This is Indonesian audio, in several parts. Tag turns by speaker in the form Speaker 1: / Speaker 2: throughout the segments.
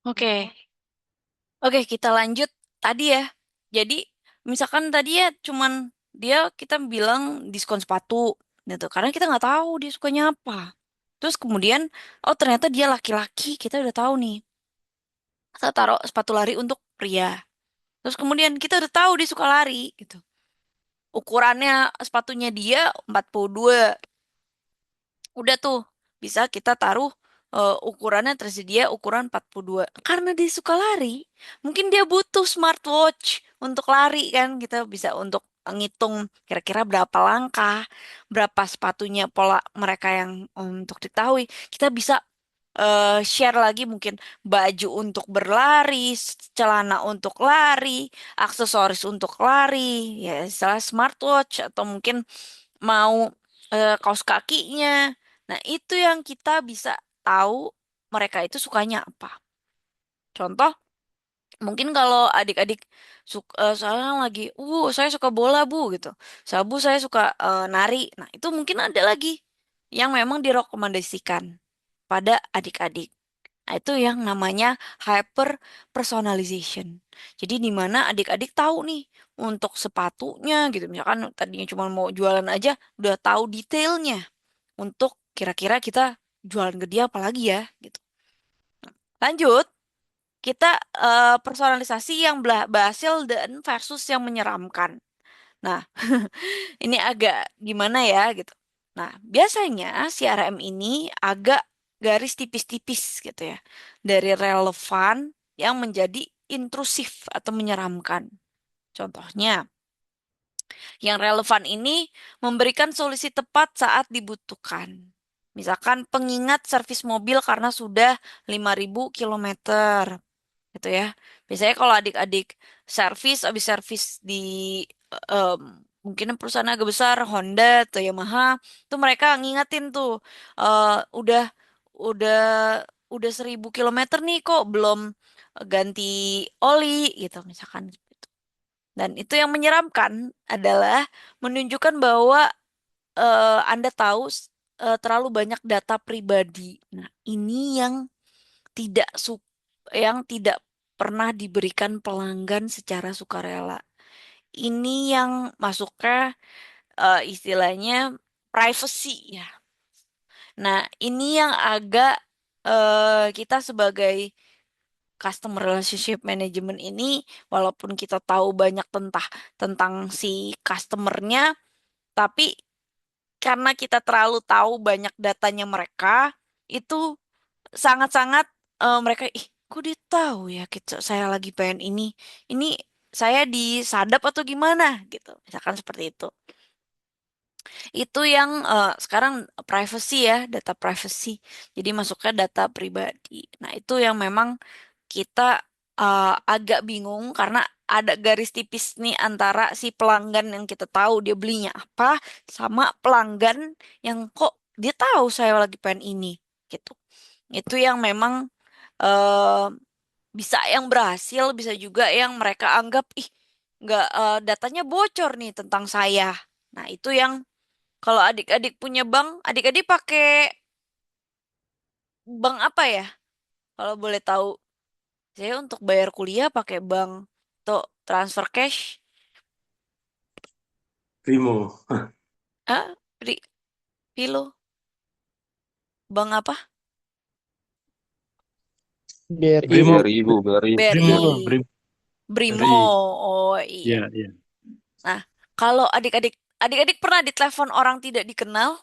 Speaker 1: Oke, oke kita lanjut tadi ya. Jadi misalkan tadi ya cuman kita bilang diskon sepatu gitu. Karena kita nggak tahu dia sukanya apa. Terus kemudian, oh ternyata dia laki-laki, kita udah tahu nih. Kita taruh sepatu lari untuk pria. Terus kemudian kita udah tahu dia suka lari gitu. Ukurannya sepatunya dia 42. Udah tuh, bisa kita taruh ukurannya tersedia ukuran 42. Karena dia suka lari, mungkin dia butuh smartwatch untuk lari kan. Kita bisa untuk ngitung kira-kira berapa langkah, berapa sepatunya pola mereka yang untuk diketahui. Kita bisa share lagi mungkin baju untuk berlari, celana untuk lari, aksesoris untuk lari, ya istilah smartwatch atau mungkin mau kaos kakinya. Nah, itu yang kita bisa tahu mereka itu sukanya apa. Contoh, mungkin kalau adik-adik soalnya lagi, saya suka bola bu gitu. Sabu saya suka nari. Nah, itu mungkin ada lagi yang memang direkomendasikan pada adik-adik. Nah, itu yang namanya hyper personalization. Jadi di mana adik-adik tahu nih untuk sepatunya gitu. Misalkan tadinya cuma mau jualan aja, udah tahu detailnya untuk kira-kira kita jualan ke dia apa lagi ya gitu. Lanjut, kita personalisasi yang berhasil dan versus yang menyeramkan. Nah, ini agak gimana ya gitu. Nah, biasanya CRM ini agak garis tipis-tipis gitu ya. Dari relevan yang menjadi intrusif atau menyeramkan. Contohnya, yang relevan ini memberikan solusi tepat saat dibutuhkan. Misalkan pengingat servis mobil karena sudah 5.000 kilometer gitu ya. Biasanya kalau adik-adik habis servis di mungkin perusahaan agak besar, Honda atau Yamaha, tuh mereka ngingetin tuh udah udah 1.000 kilometer nih kok belum ganti oli gitu misalkan. Dan itu yang menyeramkan adalah menunjukkan bahwa Anda tahu terlalu banyak data pribadi. Nah, ini tidak su yang tidak pernah diberikan pelanggan secara sukarela. Ini yang masuknya istilahnya privacy ya. Nah, ini yang agak kita sebagai customer relationship management ini, walaupun kita tahu banyak tentang si customernya, tapi karena kita terlalu tahu banyak datanya mereka, itu sangat-sangat mereka, ih, kok dia tahu ya saya lagi pengen ini saya disadap atau gimana gitu, misalkan seperti itu. Itu yang sekarang privacy ya, data privacy. Jadi masuknya data pribadi. Nah, itu yang memang kita agak bingung karena ada garis tipis nih antara si pelanggan yang kita tahu dia belinya apa sama pelanggan yang kok dia tahu saya lagi pengen ini gitu. Itu yang memang eh, bisa yang berhasil, bisa juga yang mereka anggap ih nggak datanya bocor nih tentang saya. Nah, itu yang kalau adik-adik punya bank, adik-adik pakai bank apa ya? Kalau boleh tahu, saya untuk bayar kuliah pakai bank atau transfer cash.
Speaker 2: Primo,
Speaker 1: Ah, Pilo, bank apa?
Speaker 3: BRI
Speaker 2: Brimo,
Speaker 3: Bu.
Speaker 4: BRI,
Speaker 3: Brimo
Speaker 1: BRI,
Speaker 3: Bu.
Speaker 1: Brimo.
Speaker 2: BRI.
Speaker 1: Oh iya.
Speaker 3: Iya, iya.
Speaker 1: Nah, kalau adik-adik pernah ditelepon orang tidak dikenal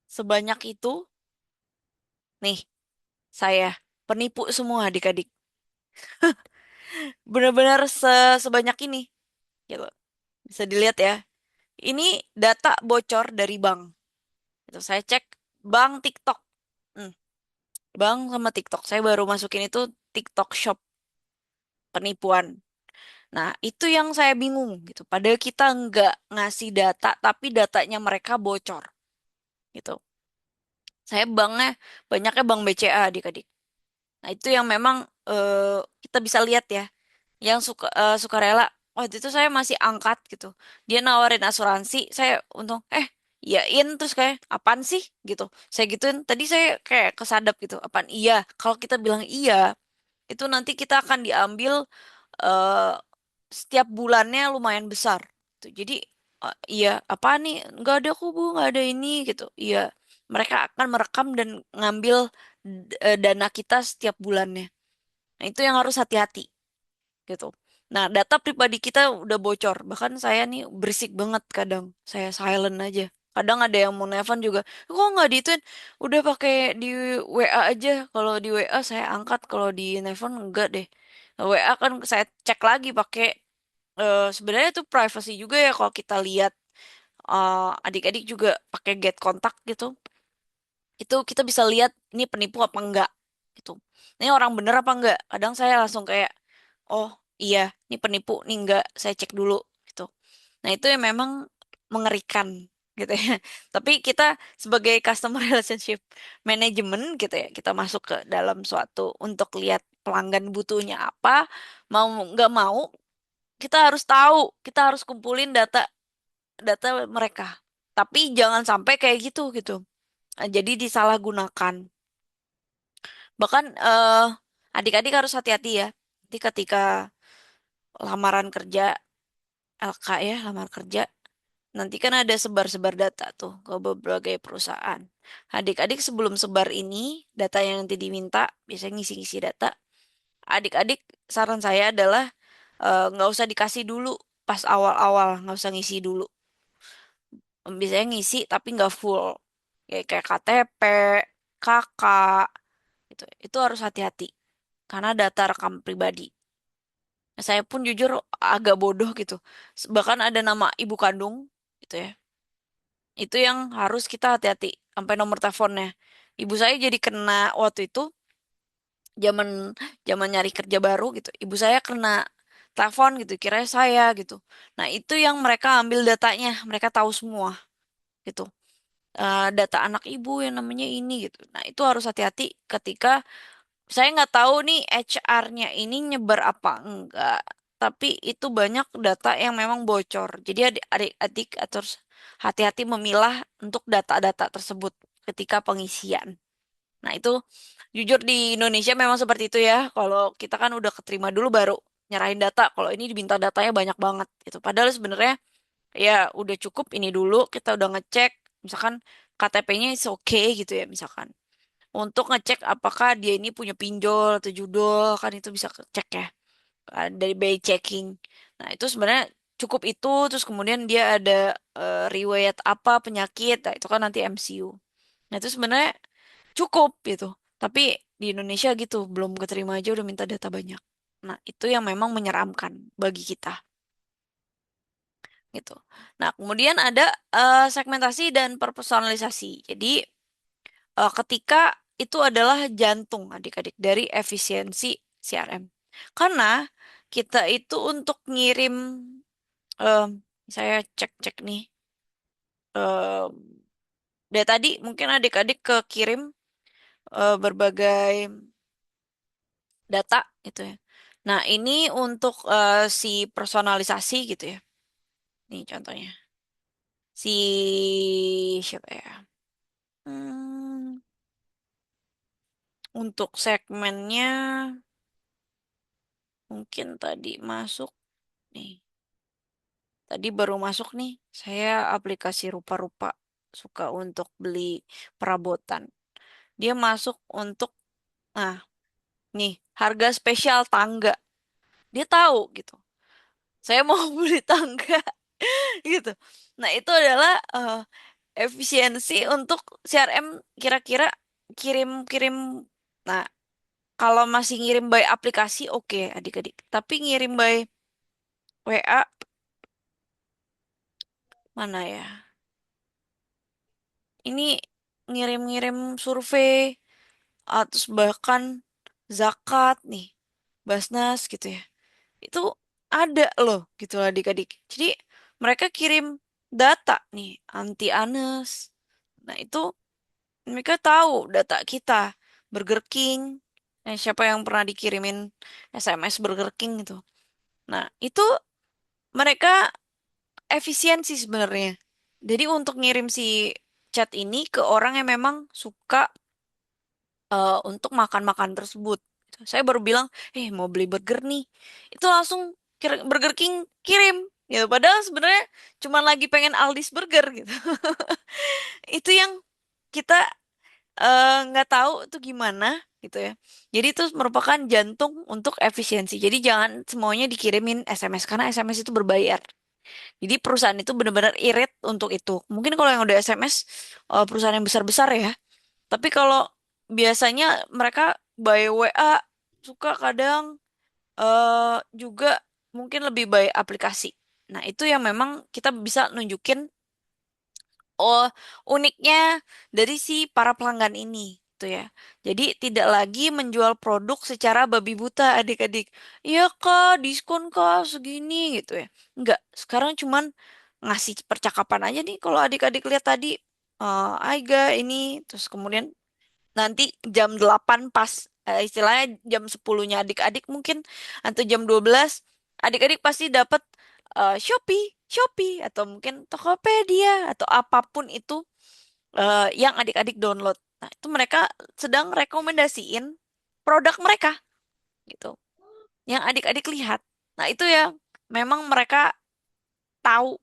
Speaker 1: sebanyak itu? Nih, saya penipu semua adik-adik. Benar-benar sebanyak ini, gitu. Bisa dilihat ya. Ini data bocor dari bank. Itu saya cek bank TikTok. Hmm, bank sama TikTok. Saya baru masukin itu TikTok Shop penipuan. Nah, itu yang saya bingung gitu. Padahal kita nggak ngasih data, tapi datanya mereka bocor gitu. Saya banknya banyaknya bank BCA adik-adik. Nah, itu yang memang kita bisa lihat ya. Yang suka rela. Waktu itu saya masih angkat gitu. Dia nawarin asuransi, saya untung, iyain terus kayak apaan sih gitu. Saya gituin. Tadi saya kayak kesadap gitu. Apaan iya? Kalau kita bilang iya, itu nanti kita akan diambil eh setiap bulannya lumayan besar. Tuh, jadi iya apa nih? Nggak ada kubu, nggak ada ini gitu. Iya, mereka akan merekam dan ngambil dana kita setiap bulannya. Nah, itu yang harus hati-hati gitu. Nah, data pribadi kita udah bocor. Bahkan saya nih berisik banget kadang. Saya silent aja. Kadang ada yang mau nelfon juga. Kok nggak diituin? Udah pakai di WA aja. Kalau di WA saya angkat. Kalau di nelfon enggak deh. WA kan saya cek lagi pakai sebenarnya itu privacy juga ya kalau kita lihat adik-adik juga pakai get kontak gitu. Itu kita bisa lihat ini penipu apa enggak gitu. Ini orang bener apa enggak? Kadang saya langsung kayak, oh iya, ini penipu, ini enggak. Saya cek dulu gitu. Nah itu yang memang mengerikan gitu ya. Tapi kita sebagai customer relationship management gitu ya, kita masuk ke dalam suatu untuk lihat pelanggan butuhnya apa, mau nggak mau kita harus tahu, kita harus kumpulin data data mereka. Tapi jangan sampai kayak gitu gitu. Jadi disalahgunakan. Bahkan adik-adik harus hati-hati ya. Jadi ketika lamaran kerja, LK ya, lamar kerja, nanti kan ada sebar-sebar data tuh ke berbagai perusahaan. Adik-adik sebelum sebar ini, data yang nanti diminta, biasanya ngisi-ngisi data. Adik-adik, saran saya adalah nggak usah dikasih dulu pas awal-awal, nggak usah ngisi dulu. Biasanya ngisi tapi nggak full. Kayak KTP, kakak, gitu. Itu harus hati-hati karena data rekam pribadi. Saya pun jujur agak bodoh gitu. Bahkan ada nama ibu kandung gitu ya. Itu yang harus kita hati-hati sampai nomor teleponnya. Ibu saya jadi kena waktu itu zaman zaman nyari kerja baru gitu. Ibu saya kena telepon gitu, kira saya gitu. Nah, itu yang mereka ambil datanya, mereka tahu semua gitu. Data anak ibu yang namanya ini gitu. Nah, itu harus hati-hati ketika saya nggak tahu nih HR-nya ini nyebar apa enggak, tapi itu banyak data yang memang bocor. Jadi adik-adik harus hati-hati memilah untuk data-data tersebut ketika pengisian. Nah, itu jujur di Indonesia memang seperti itu ya. Kalau kita kan udah keterima dulu baru nyerahin data. Kalau ini diminta datanya banyak banget gitu. Padahal sebenarnya ya udah cukup ini dulu kita udah ngecek misalkan KTP-nya is okay gitu ya misalkan untuk ngecek apakah dia ini punya pinjol atau judul kan itu bisa cek ya dari by checking. Nah itu sebenarnya cukup itu terus kemudian dia ada riwayat apa penyakit, nah itu kan nanti MCU. Nah itu sebenarnya cukup gitu. Tapi di Indonesia gitu belum keterima aja udah minta data banyak. Nah itu yang memang menyeramkan bagi kita gitu. Nah kemudian ada segmentasi dan perpersonalisasi. Jadi ketika itu adalah jantung adik-adik dari efisiensi CRM. Karena kita itu untuk ngirim, em, saya cek-cek nih, em, dari tadi mungkin adik-adik kekirim berbagai data gitu ya. Nah ini untuk si personalisasi gitu ya. Nih contohnya. Si siapa ya? Hmm, untuk segmennya mungkin tadi masuk nih. Tadi baru masuk nih, saya aplikasi rupa-rupa suka untuk beli perabotan. Dia masuk untuk, nah, nih, harga spesial tangga. Dia tahu gitu. Saya mau beli tangga gitu. Nah, itu adalah efisiensi untuk CRM kira-kira kirim-kirim. Nah, kalau masih ngirim by aplikasi, oke adik-adik. Tapi ngirim by WA, mana ya? Ini ngirim-ngirim survei atau bahkan zakat nih, Basnas gitu ya. Itu ada loh gitu lah adik-adik. Jadi mereka kirim data nih anti Anes. Nah, itu mereka tahu data kita Burger King. Siapa yang pernah dikirimin SMS Burger King itu. Nah, itu mereka efisiensi sebenarnya Jadi untuk ngirim si chat ini ke orang yang memang suka untuk makan-makan tersebut. Saya baru bilang, mau beli burger nih. Itu langsung Burger King kirim. Gitu. Padahal sebenarnya cuma lagi pengen Aldi's Burger gitu. Itu yang kita nggak tahu tuh gimana gitu ya. Jadi itu merupakan jantung untuk efisiensi. Jadi jangan semuanya dikirimin SMS karena SMS itu berbayar. Jadi perusahaan itu benar-benar irit untuk itu. Mungkin kalau yang udah SMS perusahaan yang besar-besar ya. Tapi kalau biasanya mereka by WA suka kadang juga mungkin lebih by aplikasi. Nah, itu yang memang kita bisa nunjukin oh uniknya dari si para pelanggan ini gitu ya. Jadi tidak lagi menjual produk secara babi buta adik-adik. Iya kak, diskon kak segini gitu ya. Enggak, sekarang cuman ngasih percakapan aja nih kalau adik-adik lihat tadi. Aiga ini terus kemudian nanti jam 8 pas istilahnya jam 10-nya adik-adik mungkin atau jam 12 adik-adik pasti dapat Shopee, Shopee atau mungkin Tokopedia atau apapun itu yang adik-adik download. Nah, itu mereka sedang rekomendasiin produk mereka gitu. Yang adik-adik lihat. Nah, itu ya memang mereka tahu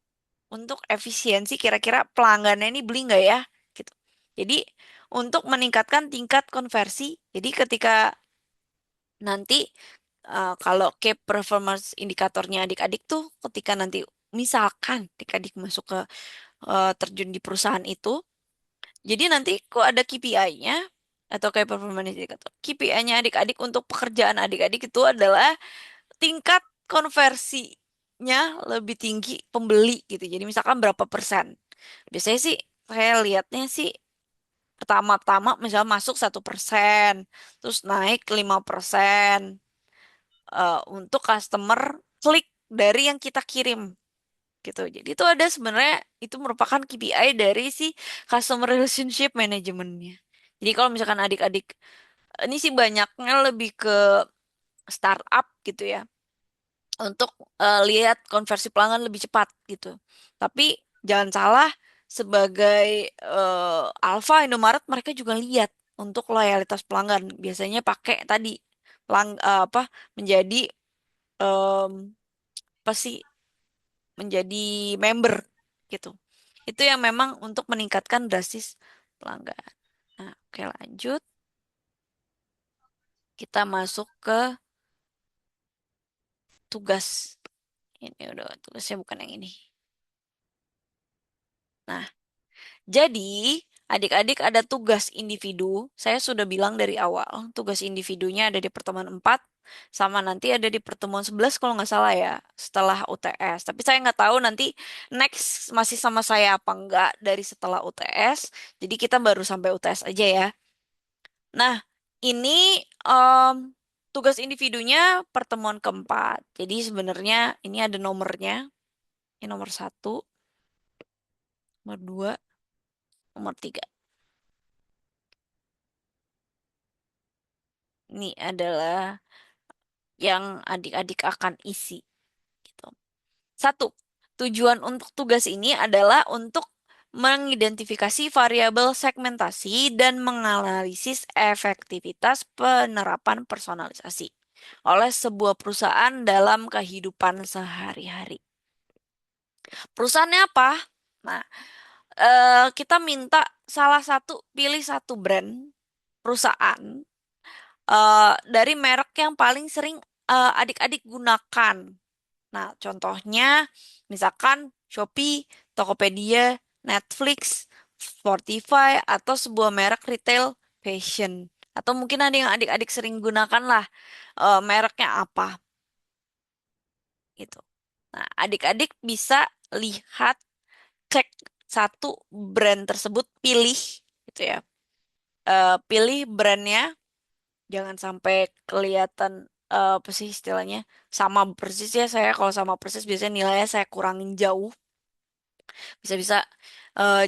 Speaker 1: untuk efisiensi kira-kira pelanggannya ini beli nggak ya gitu. Jadi untuk meningkatkan tingkat konversi, jadi ketika nanti kalau key performance indikatornya adik-adik tuh ketika nanti misalkan adik-adik masuk ke terjun di perusahaan itu, jadi nanti kok ada KPI-nya atau key performance indikator. KPI-nya adik-adik untuk pekerjaan adik-adik itu adalah tingkat konversinya lebih tinggi pembeli gitu. Jadi misalkan berapa persen. Biasanya sih saya lihatnya sih pertama-tama misalnya masuk 1%, terus naik 5% untuk customer klik dari yang kita kirim gitu. Jadi itu ada sebenarnya itu merupakan KPI dari si customer relationship manajemennya. Jadi kalau misalkan adik-adik ini sih banyaknya lebih ke startup gitu ya untuk lihat konversi pelanggan lebih cepat gitu. Tapi jangan salah, sebagai Alfa Indomaret mereka juga lihat untuk loyalitas pelanggan. Biasanya pakai tadi apa menjadi em, apa sih menjadi member gitu. Itu yang memang untuk meningkatkan drastis pelanggan. Nah, oke lanjut. Kita masuk ke tugas. Ini udah tugasnya bukan yang ini. Nah, jadi, adik-adik ada tugas individu. Saya sudah bilang dari awal, tugas individunya ada di pertemuan 4, sama nanti ada di pertemuan 11 kalau nggak salah ya, setelah UTS. Tapi saya nggak tahu nanti next masih sama saya apa nggak dari setelah UTS. Jadi kita baru sampai UTS aja ya. Nah, ini em, tugas individunya pertemuan keempat. Jadi sebenarnya ini ada nomornya. Ini nomor 1, nomor 2, nomor 3. Ini adalah yang adik-adik akan isi gitu. Satu, tujuan untuk tugas ini adalah untuk mengidentifikasi variabel segmentasi dan menganalisis efektivitas penerapan personalisasi oleh sebuah perusahaan dalam kehidupan sehari-hari. Perusahaannya apa? Nah, kita minta pilih satu brand perusahaan dari merek yang paling sering adik-adik gunakan. Nah, contohnya misalkan Shopee, Tokopedia, Netflix, Spotify, atau sebuah merek retail fashion. Atau mungkin ada yang adik-adik sering gunakan lah mereknya apa gitu. Nah, adik-adik bisa lihat, cek satu brand tersebut, pilih gitu ya. Pilih brandnya, jangan sampai kelihatan apa sih istilahnya sama persis ya. Saya kalau sama persis biasanya nilainya saya kurangin jauh. Bisa-bisa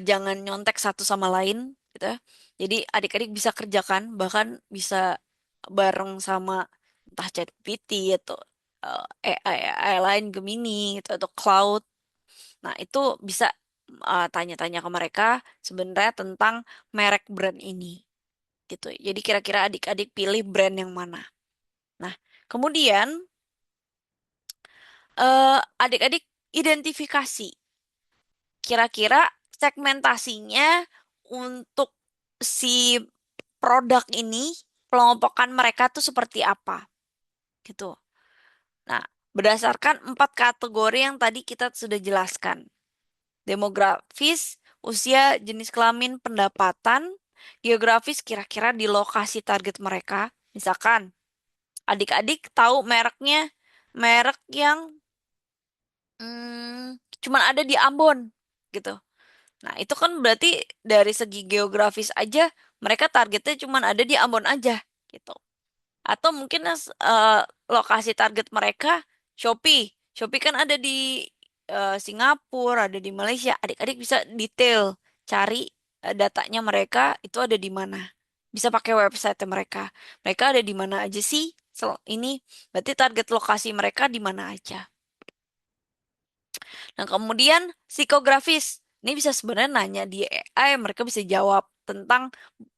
Speaker 1: jangan nyontek satu sama lain gitu ya. Jadi adik-adik bisa kerjakan bahkan bisa bareng sama entah ChatGPT atau AI lain Gemini gitu atau Cloud. Nah, itu bisa tanya-tanya ke mereka sebenarnya tentang merek brand ini gitu. Jadi kira-kira adik-adik pilih brand yang mana. Nah, kemudian adik-adik identifikasi kira-kira segmentasinya untuk si produk ini, pelompokan mereka tuh seperti apa gitu. Nah, berdasarkan 4 kategori yang tadi kita sudah jelaskan. Demografis, usia, jenis kelamin, pendapatan, geografis kira-kira di lokasi target mereka. Misalkan adik-adik tahu mereknya, merek yang cuman ada di Ambon gitu. Nah, itu kan berarti dari segi geografis aja mereka targetnya cuman ada di Ambon aja gitu. Atau mungkin lokasi target mereka Shopee. Shopee kan ada di Singapura, ada di Malaysia. Adik-adik bisa detail cari datanya mereka itu ada di mana. Bisa pakai website mereka. Mereka ada di mana aja sih? Ini berarti target lokasi mereka di mana aja. Nah, kemudian psikografis. Ini bisa sebenarnya nanya di AI, mereka bisa jawab tentang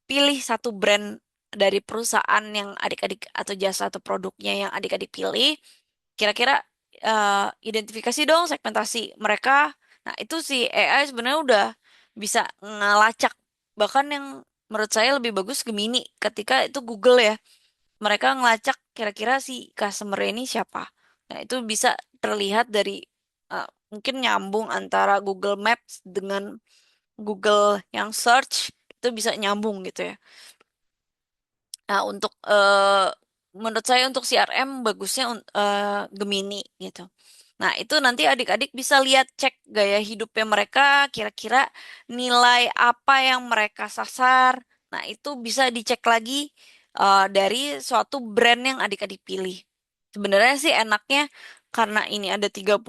Speaker 1: pilih satu brand dari perusahaan yang adik-adik atau jasa atau produknya yang adik-adik pilih. Kira-kira identifikasi dong segmentasi mereka. Nah, itu si AI sebenarnya udah bisa ngelacak. Bahkan yang menurut saya lebih bagus Gemini ketika itu Google ya. Mereka ngelacak kira-kira si customer ini siapa. Nah, itu bisa terlihat dari mungkin nyambung antara Google Maps dengan Google yang search itu bisa nyambung gitu ya. Nah, untuk menurut saya untuk CRM bagusnya Gemini gitu. Nah, itu nanti adik-adik bisa lihat cek gaya hidupnya mereka, kira-kira nilai apa yang mereka sasar. Nah, itu bisa dicek lagi dari suatu brand yang adik-adik pilih. Sebenarnya sih enaknya karena ini ada 32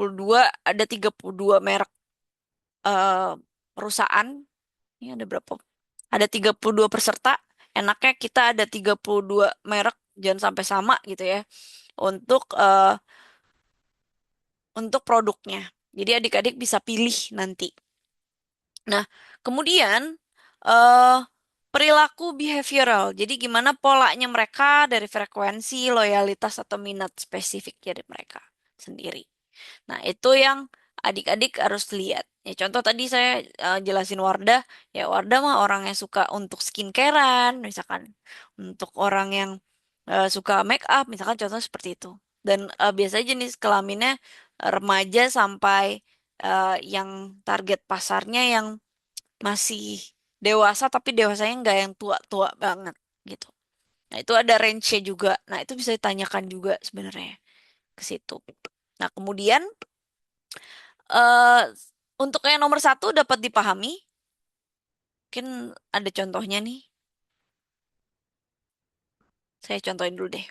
Speaker 1: merek eh, perusahaan. Ini ada berapa? Ada 32 peserta. Enaknya kita ada 32 merek, jangan sampai sama gitu ya. Untuk untuk produknya. Jadi adik-adik bisa pilih nanti. Nah, kemudian eh perilaku behavioral. Jadi gimana polanya mereka dari frekuensi, loyalitas atau minat spesifik dari mereka sendiri. Nah, itu yang adik-adik harus lihat. Ya, contoh tadi saya jelasin Wardah, ya Wardah mah orang yang suka untuk skincarean, misalkan untuk orang yang suka make up, misalkan contoh seperti itu. Dan biasanya jenis kelaminnya remaja sampai yang target pasarnya yang masih dewasa, tapi dewasanya nggak yang tua-tua banget gitu. Nah, itu ada range-nya juga. Nah, itu bisa ditanyakan juga sebenarnya ke situ. Nah, kemudian eh untuk yang nomor satu dapat dipahami, mungkin ada contohnya nih. Saya contohin dulu deh.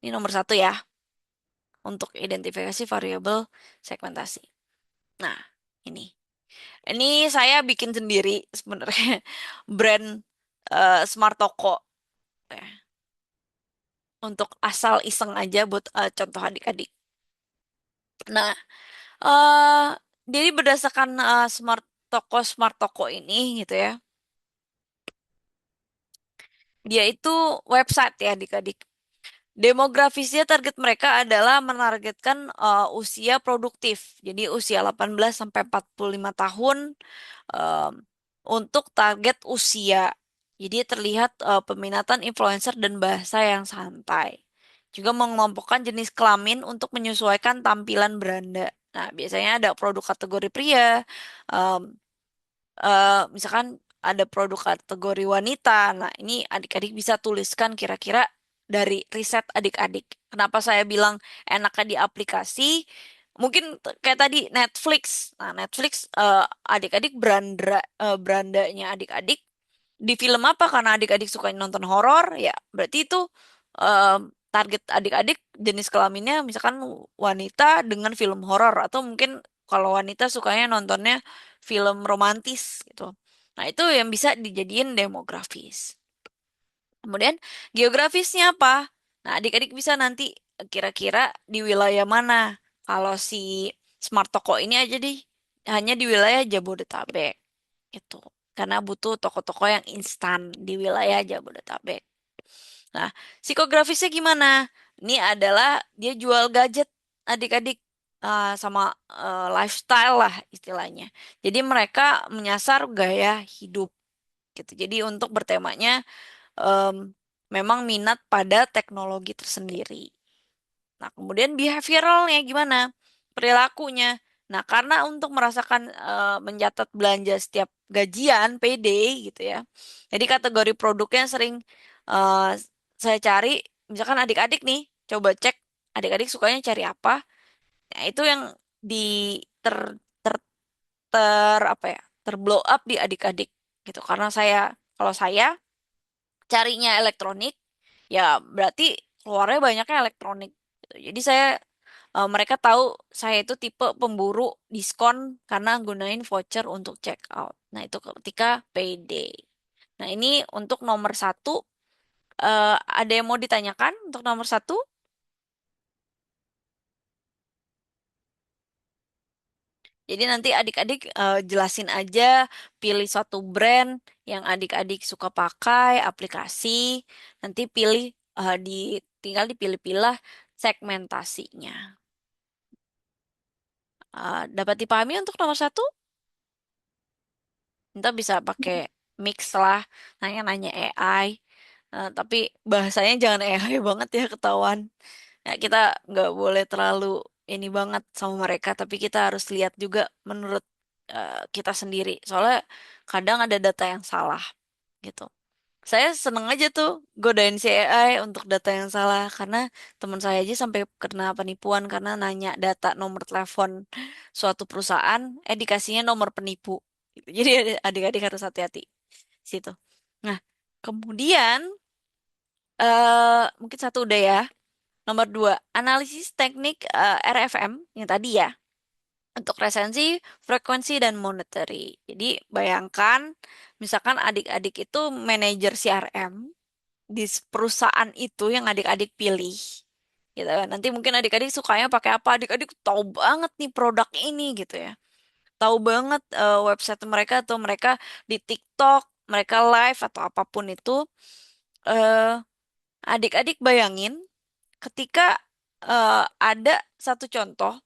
Speaker 1: Ini nomor satu ya, untuk identifikasi variabel segmentasi. Nah, ini. Ini saya bikin sendiri sebenarnya brand Smart Toko ya. Untuk asal iseng aja buat contoh adik-adik. Nah, eh jadi berdasarkan Smart Toko ini gitu ya. Dia itu website ya adik-adik. Demografisnya target mereka adalah menargetkan usia produktif. Jadi usia 18 sampai 45 tahun em, untuk target usia. Jadi terlihat peminatan influencer dan bahasa yang santai. Juga mengelompokkan jenis kelamin untuk menyesuaikan tampilan beranda. Nah, biasanya ada produk kategori pria, misalkan ada produk kategori wanita. Nah, ini adik-adik bisa tuliskan kira-kira dari riset adik-adik. Kenapa saya bilang enaknya di aplikasi? Mungkin kayak tadi Netflix. Nah, Netflix adik-adik berandanya adik-adik di film apa? Karena adik-adik suka nonton horor, ya berarti itu eh, target adik-adik jenis kelaminnya misalkan wanita dengan film horor atau mungkin kalau wanita sukanya nontonnya film romantis gitu. Nah, itu yang bisa dijadiin demografis. Kemudian geografisnya apa? Nah, adik-adik bisa nanti kira-kira di wilayah mana. Kalau si Smart Toko ini aja deh. hanya di wilayah Jabodetabek itu. Karena butuh toko-toko yang instan di wilayah Jabodetabek. Nah, psikografisnya gimana? Ini adalah dia jual gadget adik-adik, sama lifestyle lah istilahnya. Jadi mereka menyasar gaya hidup gitu. Jadi untuk bertemanya em, memang minat pada teknologi tersendiri. Nah, kemudian behavioralnya gimana? Perilakunya. Nah, karena untuk merasakan mencatat belanja setiap gajian PD gitu ya. Jadi kategori produknya sering eh, saya cari, misalkan adik-adik nih, coba cek adik-adik sukanya cari apa. Nah, itu yang di ter ter apa ya? Terblow up di adik-adik gitu. Karena kalau saya carinya elektronik, ya berarti keluarnya banyaknya elektronik gitu. Jadi mereka tahu saya itu tipe pemburu diskon karena gunain voucher untuk check out. Nah, itu ketika payday. Nah, ini untuk nomor satu. Ada yang mau ditanyakan untuk nomor satu? Jadi nanti adik-adik jelasin aja, pilih suatu brand yang adik-adik suka pakai, aplikasi. Nanti tinggal dipilih-pilih segmentasinya. Dapat dipahami untuk nomor satu? Kita bisa pakai mix lah, nanya-nanya AI. Tapi bahasanya jangan AI banget ya ketahuan. Ya, kita nggak boleh terlalu ini banget sama mereka, tapi kita harus lihat juga menurut kita sendiri. Soalnya kadang ada data yang salah gitu. Saya seneng aja tuh godain si AI untuk data yang salah karena teman saya aja sampai kena penipuan karena nanya data nomor telepon suatu perusahaan, dikasihnya nomor penipu. Gitu. Jadi adik-adik harus hati-hati situ. Nah, kemudian mungkin satu udah ya. Nomor dua, analisis teknik RFM yang tadi ya. Untuk resensi, frekuensi, dan monetary. Jadi bayangkan, misalkan adik-adik itu manajer CRM di perusahaan itu yang adik-adik pilih. Gitu kan. Nanti mungkin adik-adik sukanya pakai apa, adik-adik tahu banget nih produk ini gitu ya. Tahu banget website mereka atau mereka di TikTok, mereka live atau apapun itu. eh, Adik-adik bayangin ketika ada satu contoh,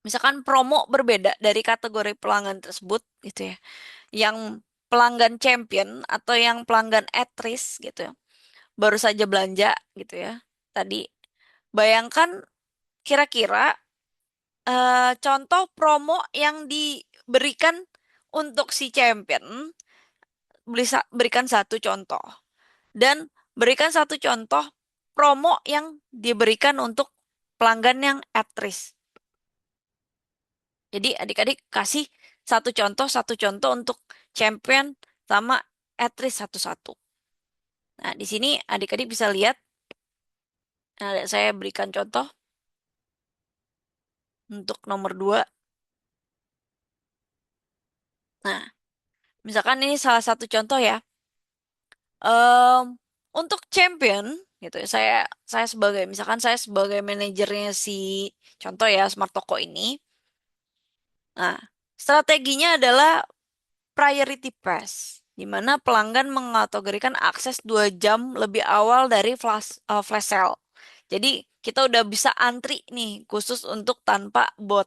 Speaker 1: misalkan promo berbeda dari kategori pelanggan tersebut gitu ya, yang pelanggan champion atau yang pelanggan at risk gitu ya, baru saja belanja gitu ya. Tadi bayangkan kira-kira contoh promo yang diberikan untuk si champion, berikan satu contoh dan berikan satu contoh promo yang diberikan untuk pelanggan yang at risk. Jadi adik-adik kasih satu contoh untuk champion sama at-risk satu-satu. Nah, di sini adik-adik bisa lihat, saya berikan contoh untuk nomor dua. Nah, misalkan ini salah satu contoh ya. Em, untuk champion, gitu ya, misalkan saya sebagai manajernya si contoh ya, Smart Toko ini. Nah, strateginya adalah priority pass, di mana pelanggan mengategorikan akses 2 jam lebih awal dari flash sale. Jadi kita udah bisa antri nih khusus untuk tanpa bot.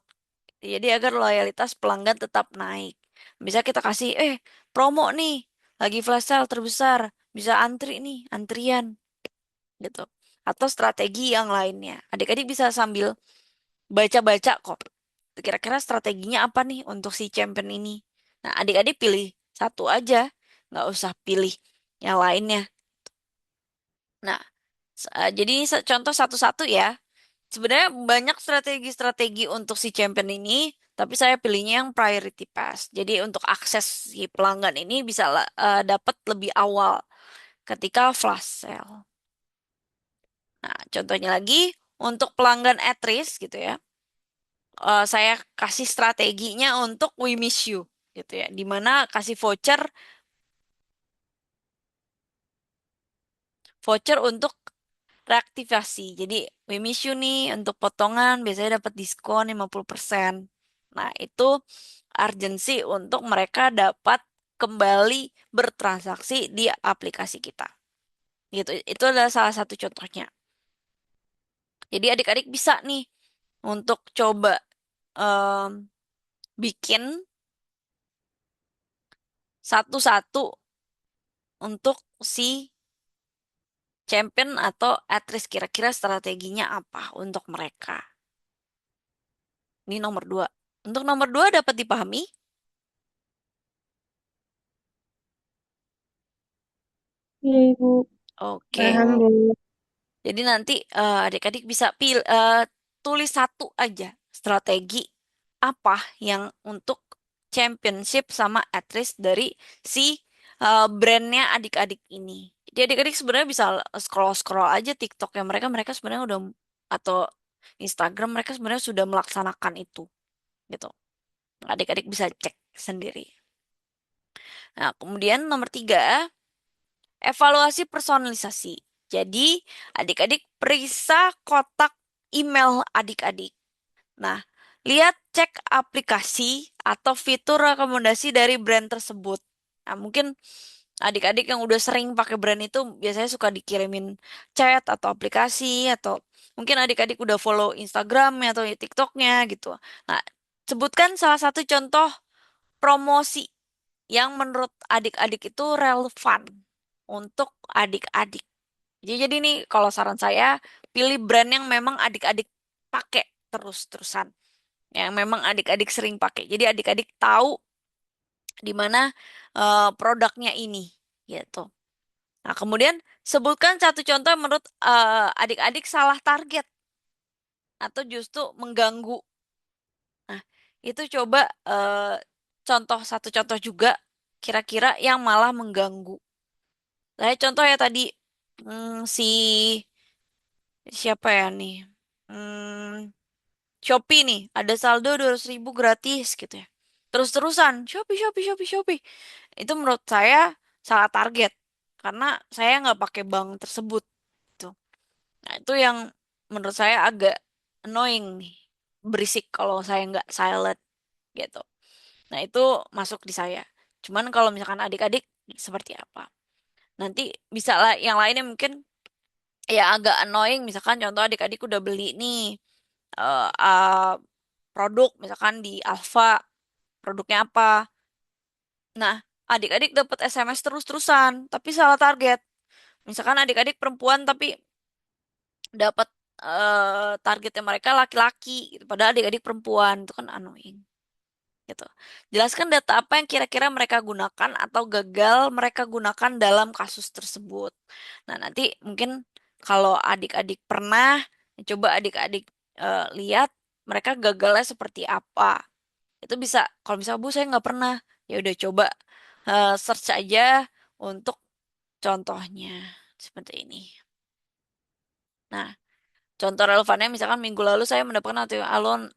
Speaker 1: Jadi agar loyalitas pelanggan tetap naik. Bisa kita kasih, promo nih, lagi flash sale terbesar, bisa antri nih, antrian gitu. Atau strategi yang lainnya. Adik-adik bisa sambil baca-baca kok. Kira-kira strateginya apa nih untuk si champion ini? Nah, adik-adik pilih satu aja, nggak usah pilih yang lainnya. Nah, jadi ini contoh satu-satu ya. Sebenarnya banyak strategi-strategi untuk si champion ini, tapi saya pilihnya yang priority pass. Jadi untuk akses si pelanggan ini bisa dapat lebih awal ketika flash sale. Nah, contohnya lagi untuk pelanggan at risk gitu ya. Saya kasih strateginya untuk We Miss You gitu ya. Dimana kasih voucher untuk reaktivasi. Jadi We Miss You nih untuk potongan biasanya dapat diskon 50%. Nah, itu urgensi untuk mereka dapat kembali bertransaksi di aplikasi kita. Gitu. Itu adalah salah satu contohnya. Jadi adik-adik bisa nih untuk coba em, bikin satu-satu untuk si champion atau aktris kira-kira strateginya apa untuk mereka. Ini nomor dua. Untuk nomor dua dapat dipahami?
Speaker 2: Iya, Ibu.
Speaker 1: Oke.
Speaker 2: Paham, Bu.
Speaker 1: Jadi nanti adik-adik bisa tulis satu aja strategi apa yang untuk championship sama aktris dari si brandnya adik-adik ini. Jadi adik-adik sebenarnya bisa scroll-scroll aja TikToknya mereka, mereka sebenarnya udah atau Instagram mereka sebenarnya sudah melaksanakan itu gitu. Adik-adik bisa cek sendiri. Nah, kemudian nomor tiga, evaluasi personalisasi. Jadi, adik-adik periksa kotak email adik-adik. Nah, lihat cek aplikasi atau fitur rekomendasi dari brand tersebut. Nah, mungkin adik-adik yang udah sering pakai brand itu biasanya suka dikirimin chat atau aplikasi atau mungkin adik-adik udah follow Instagramnya atau TikToknya gitu. Nah, sebutkan salah satu contoh promosi yang menurut adik-adik itu relevan untuk adik-adik. Jadi nih kalau saran saya pilih brand yang memang adik-adik pakai terus-terusan, yang memang adik-adik sering pakai. Jadi adik-adik tahu di mana produknya ini, gitu. Nah kemudian sebutkan satu contoh yang menurut adik-adik salah target atau justru mengganggu. Nah itu coba contoh satu contoh juga kira-kira yang malah mengganggu. Saya contoh ya tadi si siapa ya nih? Hmm, Shopee nih, ada saldo 200.000 gratis gitu ya. Terus-terusan, Shopee, Shopee, Shopee, Shopee. Itu menurut saya salah target. Karena saya nggak pakai bank tersebut. Tuh. Nah, itu yang menurut saya agak annoying nih. Berisik kalau saya nggak silent gitu. Nah, itu masuk di saya. Cuman kalau misalkan adik-adik seperti apa? Nanti bisa lah yang lainnya mungkin ya agak annoying. Misalkan contoh adik-adik udah beli nih produk misalkan di Alfa produknya apa. Nah, adik-adik dapat SMS terus-terusan tapi salah target. Misalkan adik-adik perempuan tapi dapat targetnya mereka laki-laki gitu. Padahal adik-adik perempuan itu kan annoying gitu. Jelaskan data apa yang kira-kira mereka gunakan atau gagal mereka gunakan dalam kasus tersebut. Nah, nanti mungkin kalau adik-adik pernah coba adik-adik lihat mereka gagalnya seperti apa. Itu bisa kalau misalnya Bu saya nggak pernah, ya udah coba search aja untuk contohnya seperti ini. Nah, contoh relevannya misalkan minggu lalu saya mendapatkan notif alon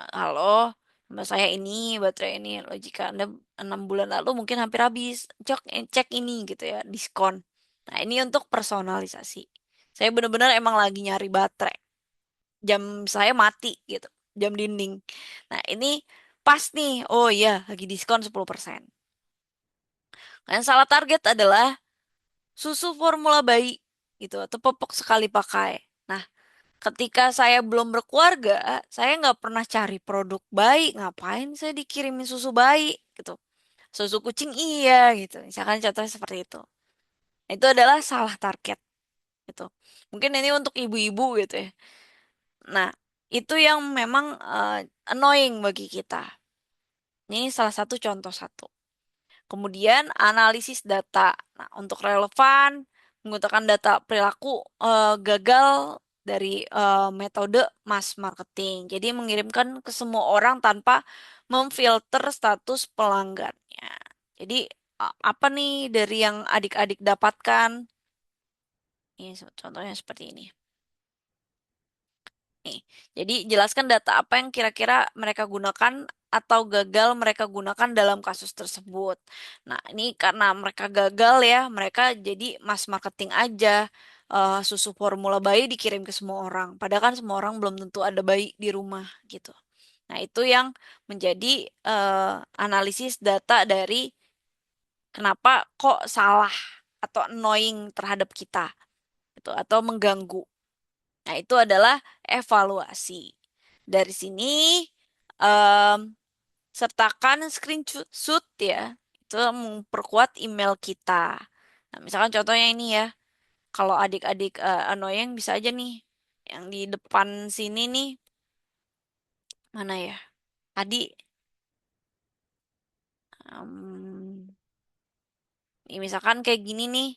Speaker 1: halo nama saya ini baterai ini loh jika Anda 6 bulan lalu mungkin hampir habis cek ini gitu ya diskon. Nah, ini untuk personalisasi. Saya benar-benar emang lagi nyari baterai. Jam saya mati gitu. Jam dinding. Nah, ini pas nih. Oh iya, lagi diskon 10%. Yang salah target adalah susu formula bayi gitu atau popok sekali pakai. Nah, ketika saya belum berkeluarga, saya nggak pernah cari produk bayi. Ngapain saya dikirimin susu bayi gitu? Susu kucing iya gitu. Misalkan contohnya seperti itu. Itu adalah salah target gitu. Mungkin ini untuk ibu-ibu gitu ya. Nah, itu yang memang annoying bagi kita. Ini salah satu contoh satu. Kemudian analisis data. Nah, untuk relevan, menggunakan data perilaku gagal dari metode mass marketing. Jadi mengirimkan ke semua orang tanpa memfilter status pelanggannya. Jadi apa nih dari yang adik-adik dapatkan? Ini contohnya seperti ini. Nih, jadi jelaskan data apa yang kira-kira mereka gunakan atau gagal mereka gunakan dalam kasus tersebut. Nah, ini karena mereka gagal ya, mereka jadi mass marketing aja. Susu formula bayi dikirim ke semua orang. Padahal kan semua orang belum tentu ada bayi di rumah gitu. Nah, itu yang menjadi analisis data dari kenapa kok salah atau annoying terhadap kita gitu atau mengganggu. Nah, itu adalah evaluasi. Dari sini em, sertakan screenshot ya. Itu memperkuat email kita. Nah, misalkan contohnya ini ya. Kalau adik-adik annoying bisa aja nih yang di depan sini nih mana ya? Tadi em, ini misalkan kayak gini nih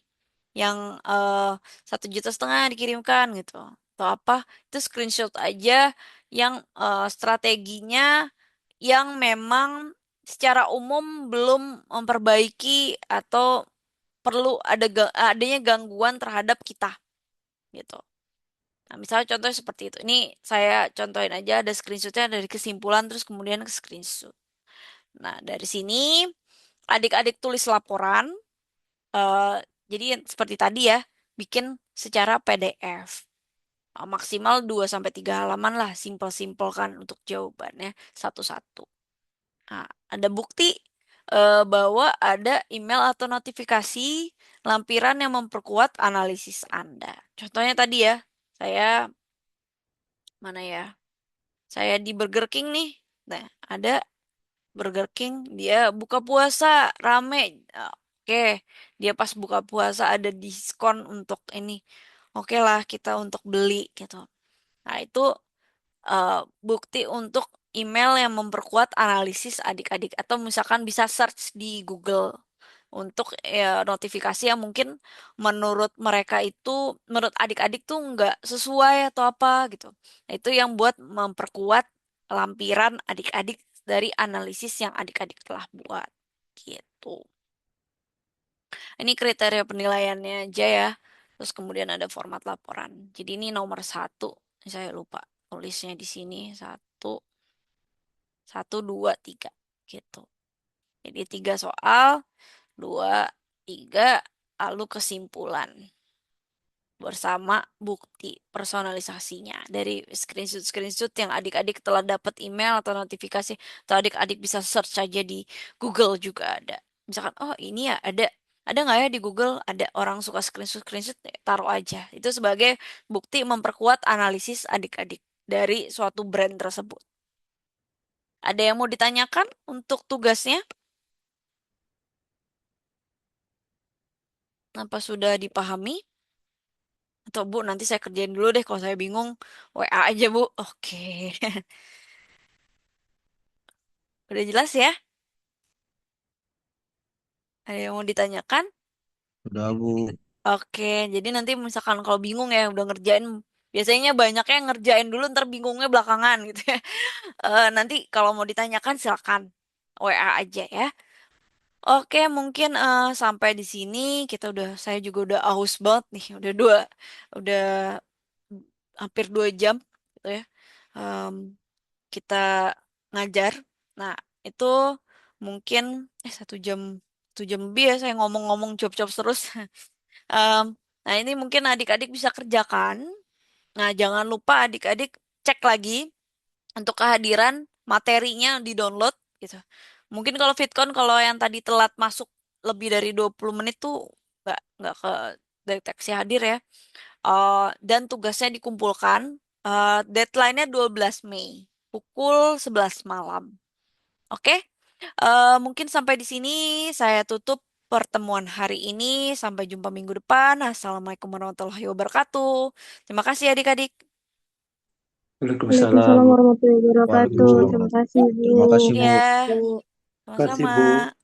Speaker 1: yang 1,5 juta dikirimkan gitu atau apa itu screenshot aja yang strateginya yang memang secara umum belum memperbaiki atau perlu adanya gangguan terhadap kita gitu. Nah, misalnya contohnya seperti itu. Ini saya contohin aja ada screenshotnya dari kesimpulan terus kemudian ke screenshot. Nah, dari sini adik-adik tulis laporan. eh, jadi seperti tadi ya, bikin secara PDF. Maksimal 2 sampai 3 halaman lah, simpel-simpel kan untuk jawabannya satu-satu. Nah, ada bukti bahwa ada email atau notifikasi lampiran yang memperkuat analisis Anda. Contohnya tadi ya, saya mana ya? Saya di Burger King nih. Nah, ada Burger King, dia buka puasa rame. Oke, dia pas buka puasa ada diskon untuk ini. Oke lah, kita untuk beli gitu. Nah, itu eh, bukti untuk email yang memperkuat analisis adik-adik atau misalkan bisa search di Google untuk notifikasi yang mungkin menurut mereka itu menurut adik-adik tuh nggak sesuai atau apa gitu. Nah, itu yang buat memperkuat lampiran adik-adik dari analisis yang adik-adik telah buat gitu. Ini kriteria penilaiannya aja ya. Terus kemudian ada format laporan. Jadi ini nomor satu. Saya lupa tulisnya di sini satu, satu, dua, tiga gitu. Jadi 3 soal, dua, tiga, lalu kesimpulan bersama bukti personalisasinya dari screenshot-screenshot yang adik-adik telah dapat email atau notifikasi atau adik-adik bisa search aja di Google juga ada. Misalkan, oh ini ya ada nggak ya di Google ada orang suka screenshot-screenshot taruh aja. Itu sebagai bukti memperkuat analisis adik-adik dari suatu brand tersebut. Ada yang mau ditanyakan untuk tugasnya? Apa sudah dipahami? Atau Bu, nanti saya kerjain dulu deh kalau saya bingung. WA aja Bu. Oke. Udah jelas ya? Ada yang mau ditanyakan?
Speaker 3: Udah, Bu.
Speaker 1: Oke, jadi nanti misalkan kalau bingung ya udah ngerjain, biasanya banyak yang ngerjain dulu ntar bingungnya belakangan gitu ya. Nanti kalau mau ditanyakan silakan WA aja ya. Oke, mungkin sampai di sini kita udah, saya juga udah aus banget nih, udah hampir 2 jam gitu ya. Em, kita ngajar. Nah, itu mungkin 1 jam lebih ya saya ngomong-ngomong job-job terus. Em, nah, ini mungkin adik-adik bisa kerjakan. Nah, jangan lupa adik-adik cek lagi untuk kehadiran materinya di-download gitu. Mungkin kalau Fitcon kalau yang tadi telat masuk lebih dari 20 menit tuh nggak ke deteksi hadir ya. Dan tugasnya dikumpulkan. Deadline-nya 12 Mei pukul 11 malam. Oke? Mungkin sampai di sini saya tutup pertemuan hari ini. Sampai jumpa minggu depan. Assalamualaikum warahmatullahi wabarakatuh. Terima kasih adik-adik.
Speaker 3: Waalaikumsalam.
Speaker 2: Waalaikumsalam warahmatullahi wabarakatuh.
Speaker 3: Waalaikumsalam.
Speaker 2: Terima kasih,
Speaker 3: Terima
Speaker 2: Bu.
Speaker 3: kasih, Bu.
Speaker 1: Ya,
Speaker 2: Bu.
Speaker 3: Terima kasih,
Speaker 1: sama-sama.
Speaker 3: Bu.